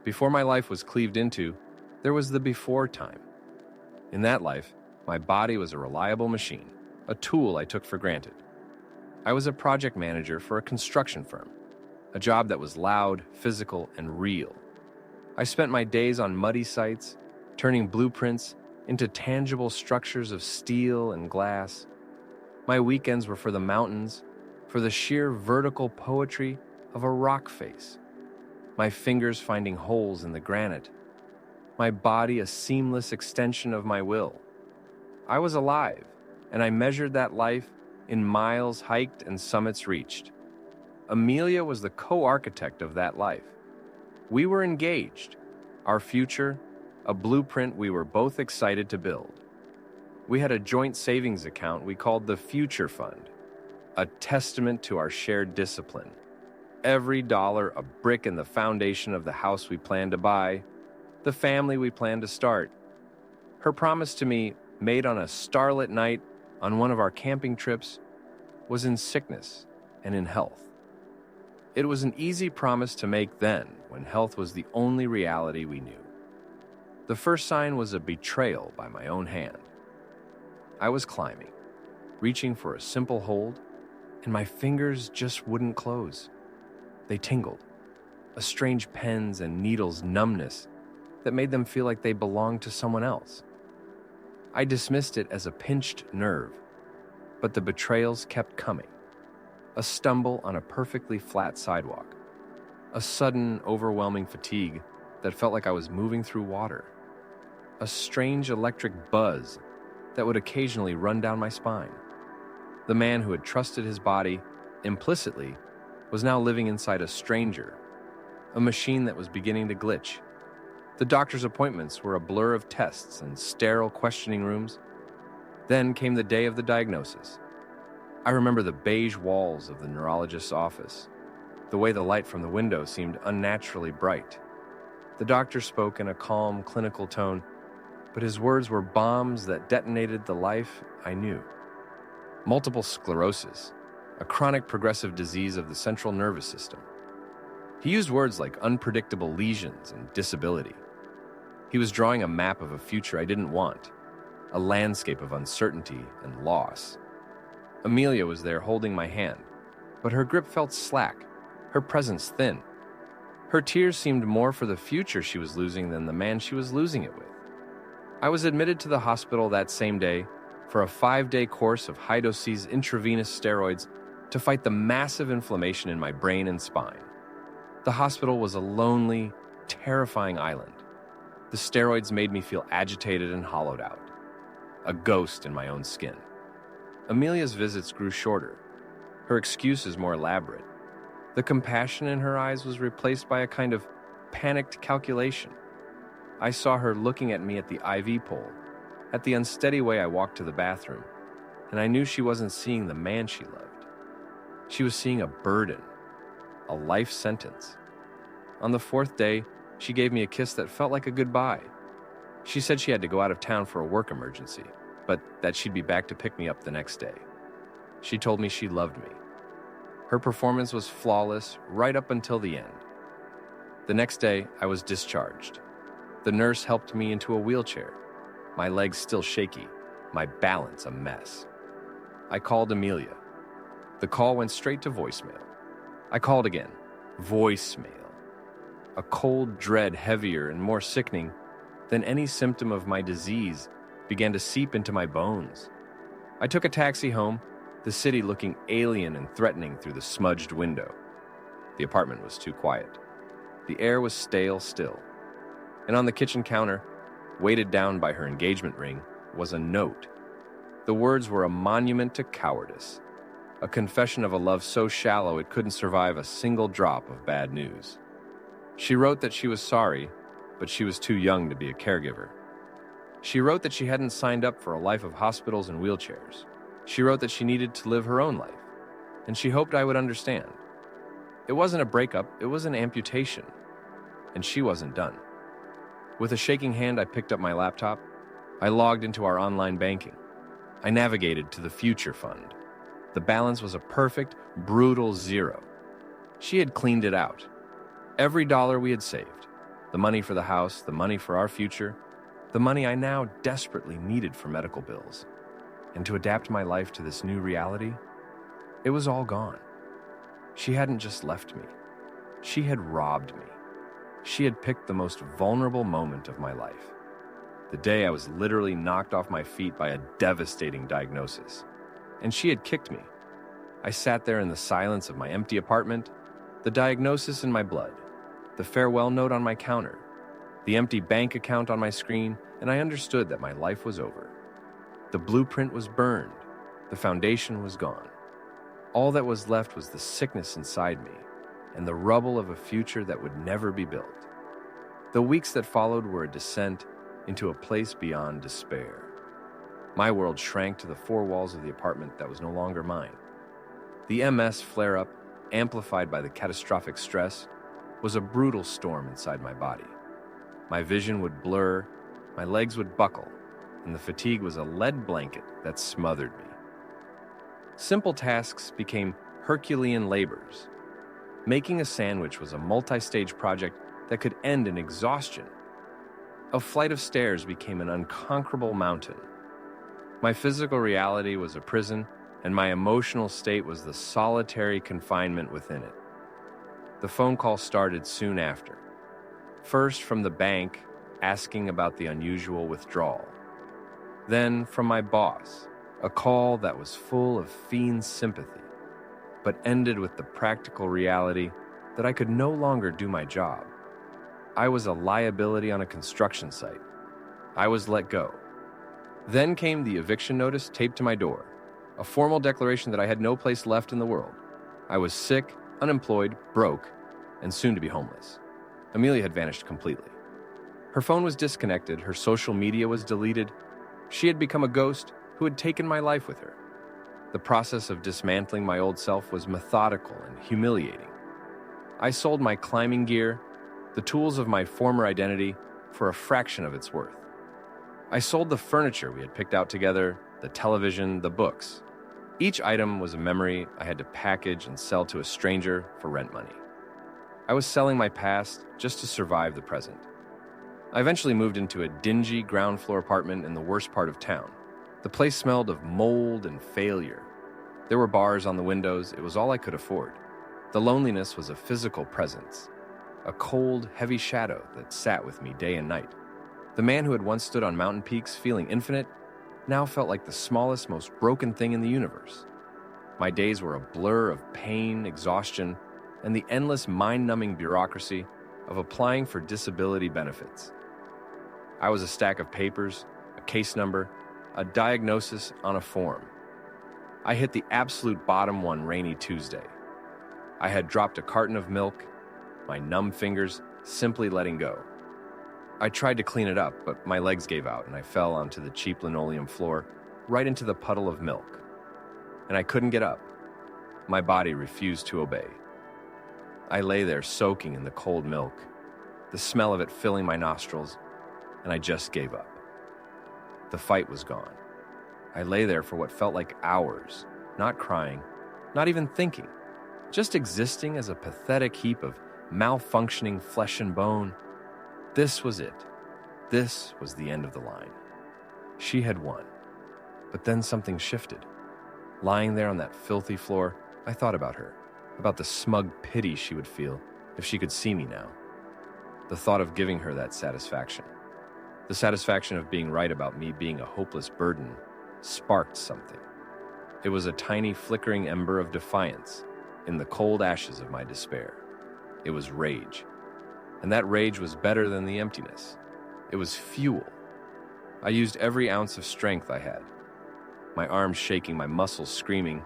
Before my life was cleaved into, there was the before time. In that life, my body was a reliable machine, a tool I took for granted. I was a project manager for a construction firm, a job that was loud, physical, and real. I spent my days on muddy sites, turning blueprints into tangible structures of steel and glass. My weekends were for the mountains, for the sheer vertical poetry of a rock face. My fingers finding holes in the granite. My body a seamless extension of my will. I was alive, and I measured that life in miles hiked and summits reached. Amelia was the co-architect of that life. We were engaged, our future, a blueprint we were both excited to build. We had a joint savings account we called the Future Fund, a testament to our shared discipline. Every dollar a brick in the foundation of the house we planned to buy, the family we planned to start. Her promise to me, made on a starlit night on one of our camping trips, was in sickness and in health. It was an easy promise to make then, when health was the only reality we knew. The first sign was a betrayal by my own hand. I was climbing, reaching for a simple hold, and my fingers just wouldn't close. They tingled, a strange pens and needles numbness that made them feel like they belonged to someone else. I dismissed it as a pinched nerve, but the betrayals kept coming. A stumble on a perfectly flat sidewalk, a sudden, overwhelming fatigue that felt like I was moving through water, a strange electric buzz that would occasionally run down my spine. The man who had trusted his body implicitly was now living inside a stranger, a machine that was beginning to glitch. The doctor's appointments were a blur of tests and sterile questioning rooms. Then came the day of the diagnosis. I remember the beige walls of the neurologist's office, the way the light from the window seemed unnaturally bright. The doctor spoke in a calm, clinical tone, but his words were bombs that detonated the life I knew. Multiple sclerosis, a chronic progressive disease of the central nervous system. He used words like unpredictable lesions and disability. He was drawing a map of a future I didn't want, a landscape of uncertainty and loss. Amelia was there holding my hand, but her grip felt slack, her presence thin. Her tears seemed more for the future she was losing than the man she was losing it with. I was admitted to the hospital that same day for a 5-day course of high-dose intravenous steroids to fight the massive inflammation in my brain and spine. The hospital was a lonely, terrifying island. The steroids made me feel agitated and hollowed out, a ghost in my own skin. Amelia's visits grew shorter, her excuses more elaborate. The compassion in her eyes was replaced by a kind of panicked calculation. I saw her looking at me at the IV pole, at the unsteady way I walked to the bathroom, and I knew she wasn't seeing the man she loved. She was seeing a burden, a life sentence. On the 4th day, she gave me a kiss that felt like a goodbye. She said she had to go out of town for a work emergency, but that she'd be back to pick me up the next day. She told me she loved me. Her performance was flawless right up until the end. The next day, I was discharged. The nurse helped me into a wheelchair, my legs still shaky, my balance a mess. I called Amelia. The call went straight to voicemail. I called again. Voicemail. A cold dread heavier and more sickening than any symptom of my disease began to seep into my bones. I took a taxi home, the city looking alien and threatening through the smudged window. The apartment was too quiet. The air was stale still. And on the kitchen counter, weighted down by her engagement ring, was a note. The words were a monument to cowardice, a confession of a love so shallow it couldn't survive a single drop of bad news. She wrote that she was sorry, but she was too young to be a caregiver. She wrote that she hadn't signed up for a life of hospitals and wheelchairs. She wrote that she needed to live her own life, and she hoped I would understand. It wasn't a breakup, it was an amputation, and she wasn't done. With a shaking hand, I picked up my laptop. I logged into our online banking. I navigated to the Future Fund. The balance was a perfect, brutal zero. She had cleaned it out. Every dollar we had saved, The money for the house, the money for our future, the money I now desperately needed for medical bills. And to adapt my life to this new reality, it was all gone. She hadn't just left me. She had robbed me. She had picked the most vulnerable moment of my life. The day I was literally knocked off my feet by a devastating diagnosis. And she had kicked me. I sat there in the silence of my empty apartment, the diagnosis in my blood, the farewell note on my counter, the empty bank account on my screen, and I understood that my life was over. The blueprint was burned. The foundation was gone. All that was left was the sickness inside me and the rubble of a future that would never be built. The weeks that followed were a descent into a place beyond despair. My world shrank to the four walls of the apartment that was no longer mine. The MS flare-up, amplified by the catastrophic stress, was a brutal storm inside my body. My vision would blur, my legs would buckle, and the fatigue was a lead blanket that smothered me. Simple tasks became Herculean labors. Making a sandwich was a multi-stage project that could end in exhaustion. A flight of stairs became an unconquerable mountain. My physical reality was a prison, and my emotional state was the solitary confinement within it. The phone call started soon after. First from the bank, asking about the unusual withdrawal. Then from my boss, a call that was full of fiend sympathy, but ended with the practical reality that I could no longer do my job. I was a liability on a construction site. I was let go. Then came the eviction notice taped to my door, a formal declaration that I had no place left in the world. I was sick, unemployed, broke, and soon to be homeless. Amelia had vanished completely. Her phone was disconnected, her social media was deleted. She had become a ghost who had taken my life with her. The process of dismantling my old self was methodical and humiliating. I sold my climbing gear, the tools of my former identity, for a fraction of its worth. I sold the furniture we had picked out together, the television, the books. Each item was a memory I had to package and sell to a stranger for rent money. I was selling my past just to survive the present. I eventually moved into a dingy ground floor apartment in the worst part of town. The place smelled of mold and failure. There were bars on the windows. It was all I could afford. The loneliness was a physical presence, a cold, heavy shadow that sat with me day and night. The man who had once stood on mountain peaks feeling infinite now felt like the smallest, most broken thing in the universe. My days were a blur of pain, exhaustion, and the endless mind-numbing bureaucracy of applying for disability benefits. I was a stack of papers, a case number, a diagnosis on a form. I hit the absolute bottom one rainy Tuesday. I had dropped a carton of milk, my numb fingers simply letting go. I tried to clean it up, but my legs gave out and I fell onto the cheap linoleum floor, right into the puddle of milk. And I couldn't get up. My body refused to obey. I lay there soaking in the cold milk, the smell of it filling my nostrils, and I just gave up. The fight was gone. I lay there for what felt like hours, not crying, not even thinking, just existing as a pathetic heap of malfunctioning flesh and bone. This was it. This was the end of the line. She had won. But then something shifted. Lying there on that filthy floor, I thought about her, about the smug pity she would feel if she could see me now. The thought of giving her that satisfaction, the satisfaction of being right about me being a hopeless burden, sparked something. It was a tiny flickering ember of defiance in the cold ashes of my despair. It was rage. And that rage was better than the emptiness. It was fuel. I used every ounce of strength I had, my arms shaking, my muscles screaming,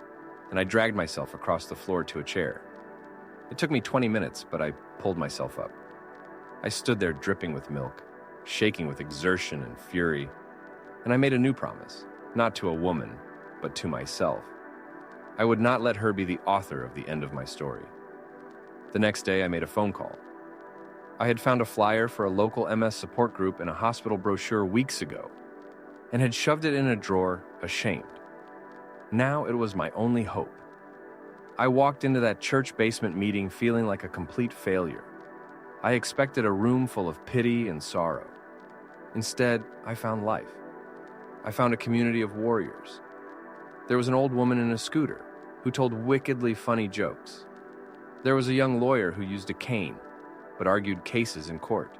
and I dragged myself across the floor to a chair. It took me 20 minutes, but I pulled myself up. I stood there dripping with milk, shaking with exertion and fury, and I made a new promise, not to a woman, but to myself. I would not let her be the author of the end of my story. The next day, I made a phone call. I had found a flyer for a local MS support group in a hospital brochure weeks ago and had shoved it in a drawer, ashamed. Now it was my only hope. I walked into that church basement meeting feeling like a complete failure. I expected a room full of pity and sorrow. Instead, I found life. I found a community of warriors. There was an old woman in a scooter who told wickedly funny jokes. There was a young lawyer who used a cane, but argued cases in court.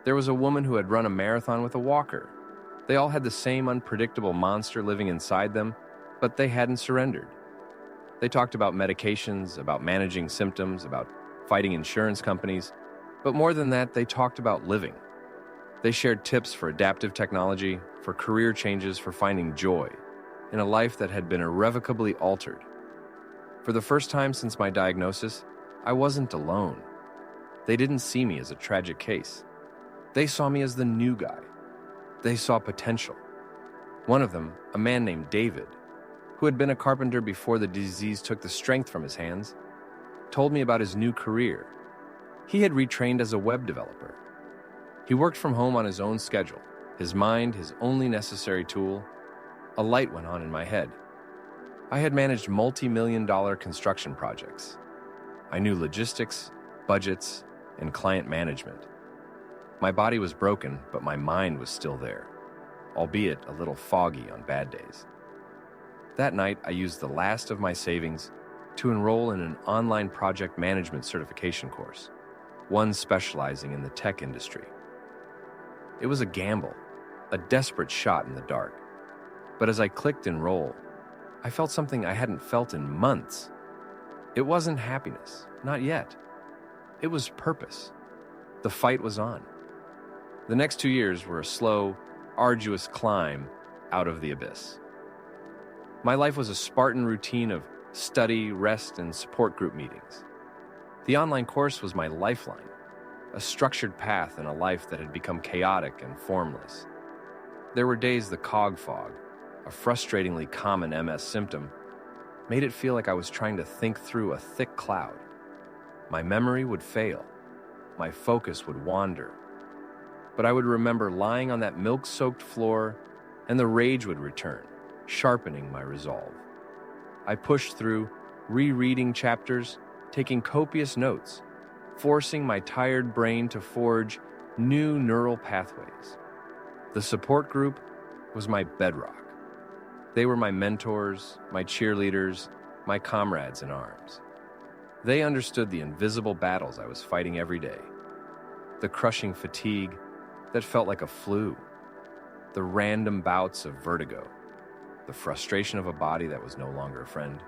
There was a woman who had run a marathon with a walker. They all had the same unpredictable monster living inside them, but they hadn't surrendered. They talked about medications, about managing symptoms, about fighting insurance companies, but more than that, they talked about living. They shared tips for adaptive technology, for career changes, for finding joy in a life that had been irrevocably altered. For the first time since my diagnosis, I wasn't alone. They didn't see me as a tragic case. They saw me as the new guy. They saw potential. One of them, a man named David, who had been a carpenter before the disease took the strength from his hands, told me about his new career. He had retrained as a web developer. He worked from home on his own schedule, his mind his only necessary tool. A light went on in my head. I had managed multi-million-dollar construction projects. I knew logistics, budgets, and client management. My body was broken, but my mind was still there, albeit a little foggy on bad days. That night, I used the last of my savings to enroll in an online project management certification course, one specializing in the tech industry. It was a gamble, a desperate shot in the dark. But as I clicked enroll, I felt something I hadn't felt in months. It wasn't happiness, not yet. It was purpose. The fight was on. The next 2 years were a slow, arduous climb out of the abyss. My life was a Spartan routine of study, rest, and support group meetings. The online course was my lifeline, a structured path in a life that had become chaotic and formless. There were days the cog fog, a frustratingly common MS symptom, made it feel like I was trying to think through a thick cloud. My memory would fail. My focus would wander. But I would remember lying on that milk-soaked floor, and the rage would return, sharpening my resolve. I pushed through, rereading chapters, taking copious notes, forcing my tired brain to forge new neural pathways. The support group was my bedrock. They were my mentors, my cheerleaders, my comrades in arms. They understood the invisible battles I was fighting every day. The crushing fatigue that felt like a flu. The random bouts of vertigo. The frustration of a body that was no longer a friend.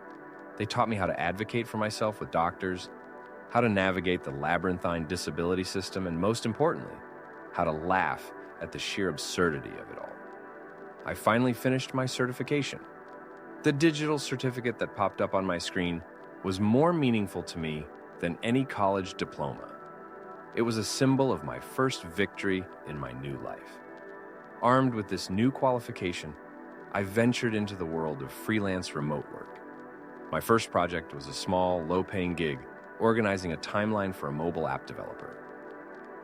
They taught me how to advocate for myself with doctors, how to navigate the labyrinthine disability system, and most importantly, how to laugh at the sheer absurdity of it all. I finally finished my certification. The digital certificate that popped up on my screen was more meaningful to me than any college diploma. It was a symbol of my first victory in my new life. Armed with this new qualification, I ventured into the world of freelance remote work. My first project was a small, low-paying gig, organizing a timeline for a mobile app developer.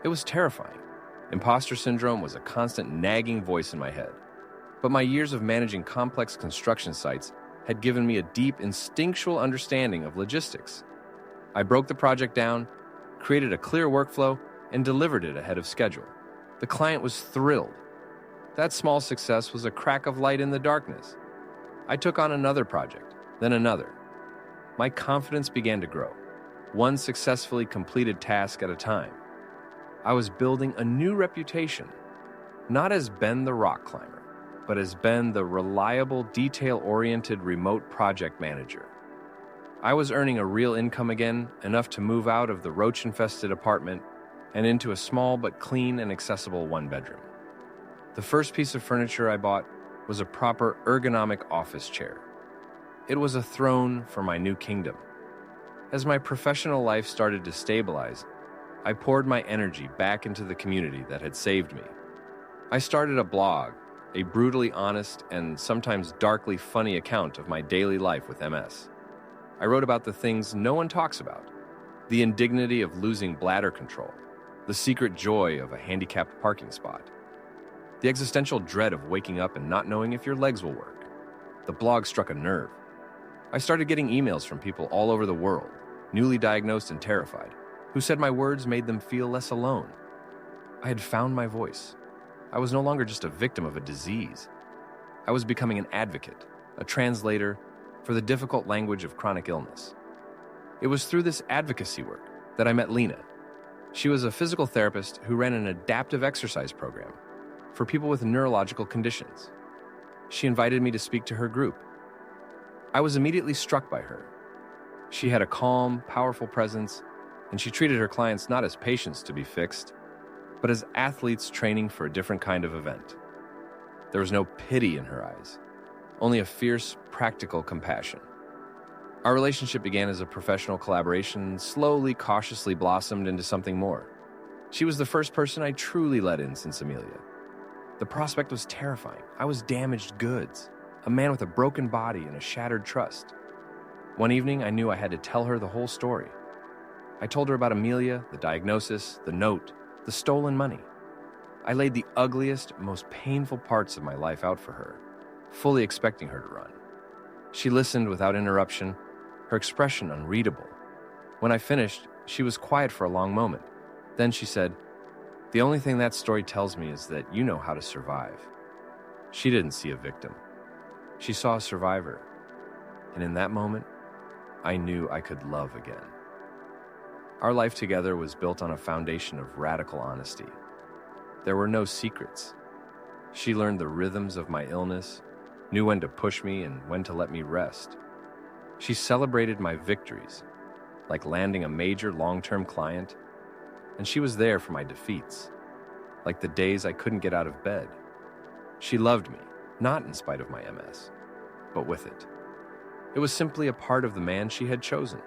It was terrifying. Imposter syndrome was a constant nagging voice in my head. But my years of managing complex construction sites had given me a deep instinctual understanding of logistics. I broke the project down, created a clear workflow, and delivered it ahead of schedule. The client was thrilled. That small success was a crack of light in the darkness. I took on another project, then another. My confidence began to grow, one successfully completed task at a time. I was building a new reputation, not as Ben the rock climber, but as Ben the reliable, detail-oriented remote project manager. I was earning a real income again, enough to move out of the roach-infested apartment and into a small but clean and accessible one-bedroom. The first piece of furniture I bought was a proper ergonomic office chair. It was a throne for my new kingdom. As my professional life started to stabilize, I poured my energy back into the community that had saved me. I started a blog, a brutally honest and sometimes darkly funny account of my daily life with MS. I wrote about the things no one talks about: the indignity of losing bladder control, the secret joy of a handicapped parking spot, the existential dread of waking up and not knowing if your legs will work. The blog struck a nerve. I started getting emails from people all over the world, newly diagnosed and terrified, who said my words made them feel less alone. I had found my voice. I was no longer just a victim of a disease. I was becoming an advocate, a translator for the difficult language of chronic illness. It was through this advocacy work that I met Lena. She was a physical therapist who ran an adaptive exercise program for people with neurological conditions. She invited me to speak to her group. I was immediately struck by her. She had a calm, powerful presence, and she treated her clients not as patients to be fixed, but as athletes training for a different kind of event. There was no pity in her eyes, only a fierce, practical compassion. Our relationship began as a professional collaboration and slowly, cautiously blossomed into something more. She was the first person I truly let in since Amelia. The prospect was terrifying. I was damaged goods, a man with a broken body and a shattered trust. One evening, I knew I had to tell her the whole story. I told her about Amelia, the diagnosis, the note, the stolen money. I laid the ugliest, most painful parts of my life out for her, fully expecting her to run. She listened without interruption, her expression unreadable. When I finished, she was quiet for a long moment. Then she said, "The only thing that story tells me is that you know how to survive." She didn't see a victim. She saw a survivor. And in that moment, I knew I could love again. Our life together was built on a foundation of radical honesty. There were no secrets. She learned the rhythms of my illness, knew when to push me and when to let me rest. She celebrated my victories, like landing a major long-term client, and she was there for my defeats, like the days I couldn't get out of bed. She loved me, not in spite of my MS, but with it. It was simply a part of the man she had chosen.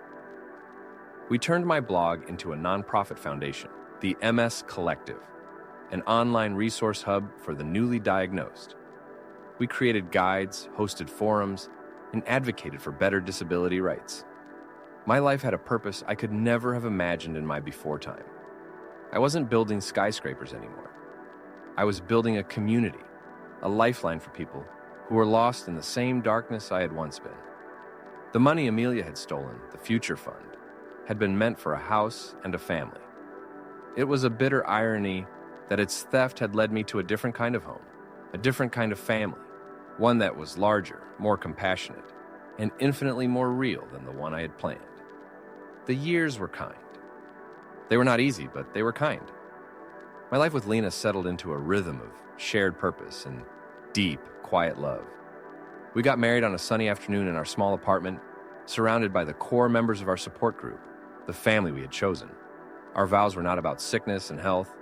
We turned my blog into a nonprofit foundation, the MS Collective, an online resource hub for the newly diagnosed. We created guides, hosted forums, and advocated for better disability rights. My life had a purpose I could never have imagined in my before time. I wasn't building skyscrapers anymore. I was building a community, a lifeline for people who were lost in the same darkness I had once been. The money Amelia had stolen, the Future Fund, had been meant for a house and a family. It was a bitter irony that its theft had led me to a different kind of home, a different kind of family, one that was larger, more compassionate, and infinitely more real than the one I had planned. The years were kind. They were not easy, but they were kind. My life with Lena settled into a rhythm of shared purpose and deep, quiet love. We got married on a sunny afternoon in our small apartment, surrounded by the core members of our support group, the family we had chosen. Our vows were not about sickness and health.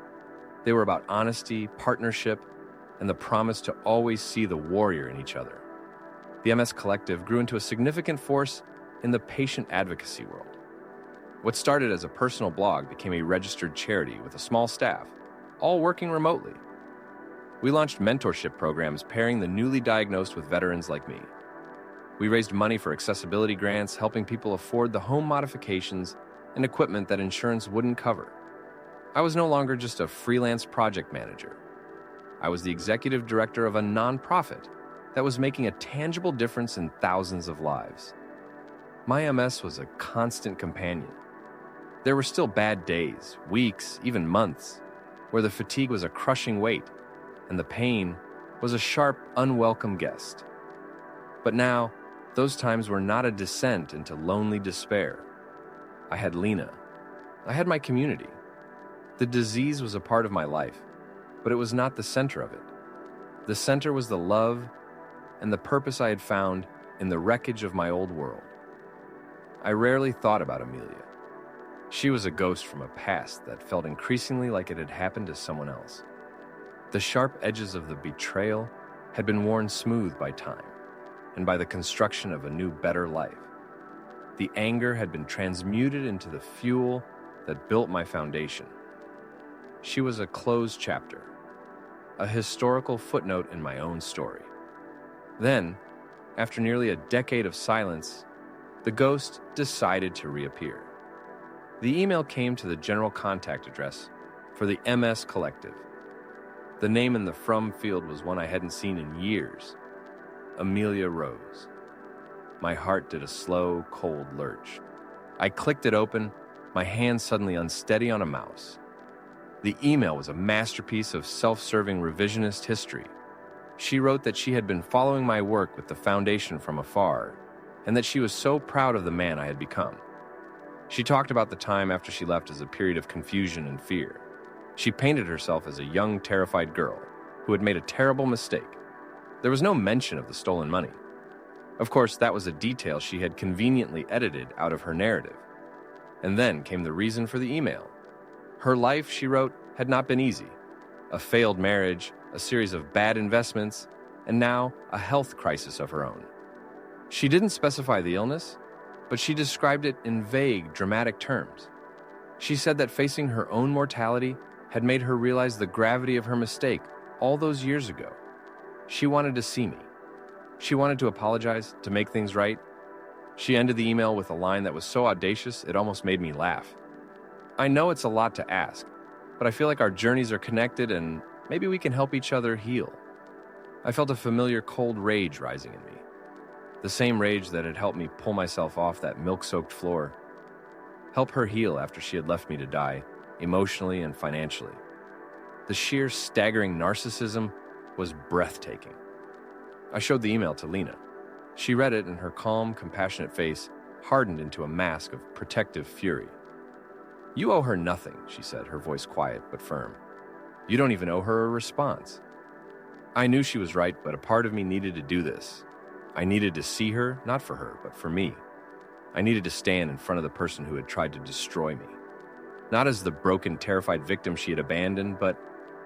They were about honesty, partnership, and the promise to always see the warrior in each other. The MS Collective grew into a significant force in the patient advocacy world. What started as a personal blog became a registered charity with a small staff, all working remotely. We launched mentorship programs pairing the newly diagnosed with veterans like me. We raised money for accessibility grants, helping people afford the home modifications and equipment that insurance wouldn't cover. I was no longer just a freelance project manager. I was the executive director of a nonprofit that was making a tangible difference in thousands of lives. My MS was a constant companion. There were still bad days, weeks, even months, where the fatigue was a crushing weight and the pain was a sharp, unwelcome guest. But now, those times were not a descent into lonely despair. I had Lena. I had my community. The disease was a part of my life, but it was not the center of it. The center was the love and the purpose I had found in the wreckage of my old world. I rarely thought about Amelia. She was a ghost from a past that felt increasingly like it had happened to someone else. The sharp edges of the betrayal had been worn smooth by time and by the construction of a new, better life. The anger had been transmuted into the fuel that built my foundation. She was a closed chapter, a historical footnote in my own story. Then, after nearly a decade of silence, the ghost decided to reappear. The email came to the general contact address for the MS Collective. The name in the from field was one I hadn't seen in years: Amelia Rose. My heart did a slow, cold lurch. I clicked it open my hand suddenly unsteady on a mouse. The email was a masterpiece of self-serving revisionist history. She wrote that she had been following my work with the foundation from afar, and that she was so proud of the man I had become. She talked about the time after she left as a period of confusion and fear. She painted herself as a young, terrified girl who had made a terrible mistake. There was no mention of the stolen money. Of course, that was a detail she had conveniently edited out of her narrative. And then came the reason for the email. Her life, she wrote, had not been easy. A failed marriage, a series of bad investments, and now a health crisis of her own. She didn't specify the illness, but she described it in vague, dramatic terms. She said that facing her own mortality had made her realize the gravity of her mistake all those years ago. She wanted to see me. She wanted to apologize, to make things right. She ended the email with a line that was so audacious it almost made me laugh. I know it's a lot to ask, but I feel like our journeys are connected and maybe we can help each other heal. I felt a familiar cold rage rising in me. The same rage that had helped me pull myself off that milk-soaked floor. Help her heal after she had left me to die, emotionally and financially. The sheer staggering narcissism was breathtaking. I showed the email to Lena. She read it and her calm, compassionate face hardened into a mask of protective fury. "You owe her nothing," she said, her voice quiet but firm. "You don't even owe her a response." I knew she was right, but a part of me needed to do this. I needed to see her, not for her, but for me. I needed to stand in front of the person who had tried to destroy me. Not as the broken, terrified victim she had abandoned, but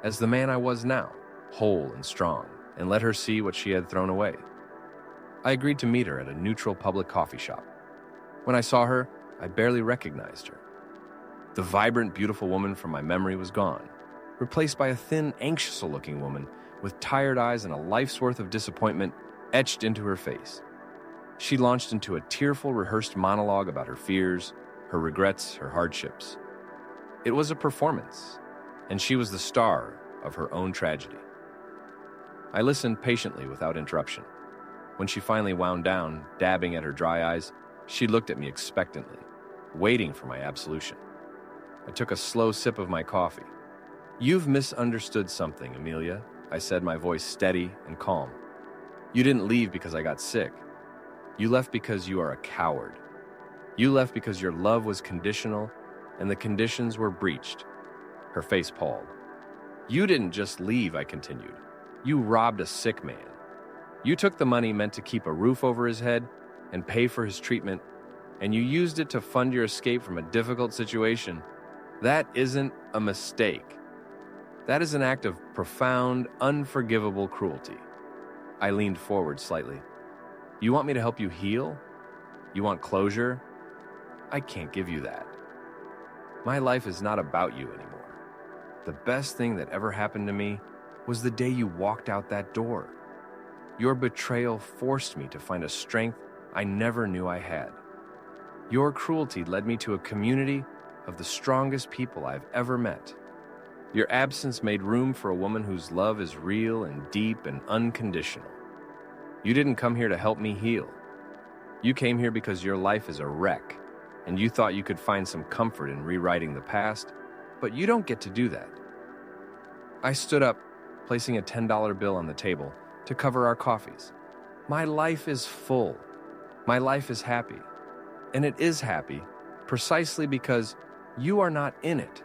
as the man I was now, whole and strong, and let her see what she had thrown away. I agreed to meet her at a neutral public coffee shop. When I saw her, I barely recognized her. The vibrant, beautiful woman from my memory was gone, replaced by a thin, anxious-looking woman with tired eyes and a life's worth of disappointment etched into her face. She launched into a tearful, rehearsed monologue about her fears, her regrets, her hardships. It was a performance, and she was the star of her own tragedy. I listened patiently without interruption. When she finally wound down, dabbing at her dry eyes, she looked at me expectantly, waiting for my absolution. I took a slow sip of my coffee. "You've misunderstood something, Amelia," I said, my voice steady and calm. "You didn't leave because I got sick. You left because you are a coward. You left because your love was conditional and the conditions were breached." Her face palled. "You didn't just leave," I continued. "You robbed a sick man. You took the money meant to keep a roof over his head and pay for his treatment, and you used it to fund your escape from a difficult situation. That isn't a mistake. That is an act of profound, unforgivable cruelty." I leaned forward slightly. "You want me to help you heal? You want closure? I can't give you that. My life is not about you anymore. The best thing that ever happened to me was the day you walked out that door. Your betrayal forced me to find a strength I never knew I had. Your cruelty led me to a community of the strongest people I've ever met. Your absence made room for a woman whose love is real and deep and unconditional. You didn't come here to help me heal. You came here because your life is a wreck, and you thought you could find some comfort in rewriting the past, but you don't get to do that." I stood up, placing a $10 bill on the table to cover our coffees. "My life is full. My life is happy. And it is happy precisely because you are not in it.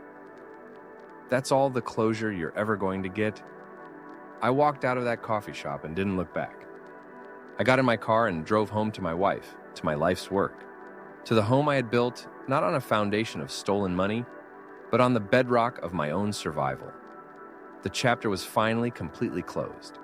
That's all the closure you're ever going to get." I walked out of that coffee shop and didn't look back. I got in my car and drove home to my wife, to my life's work, to the home I had built not on a foundation of stolen money, but on the bedrock of my own survival. The chapter was finally completely closed.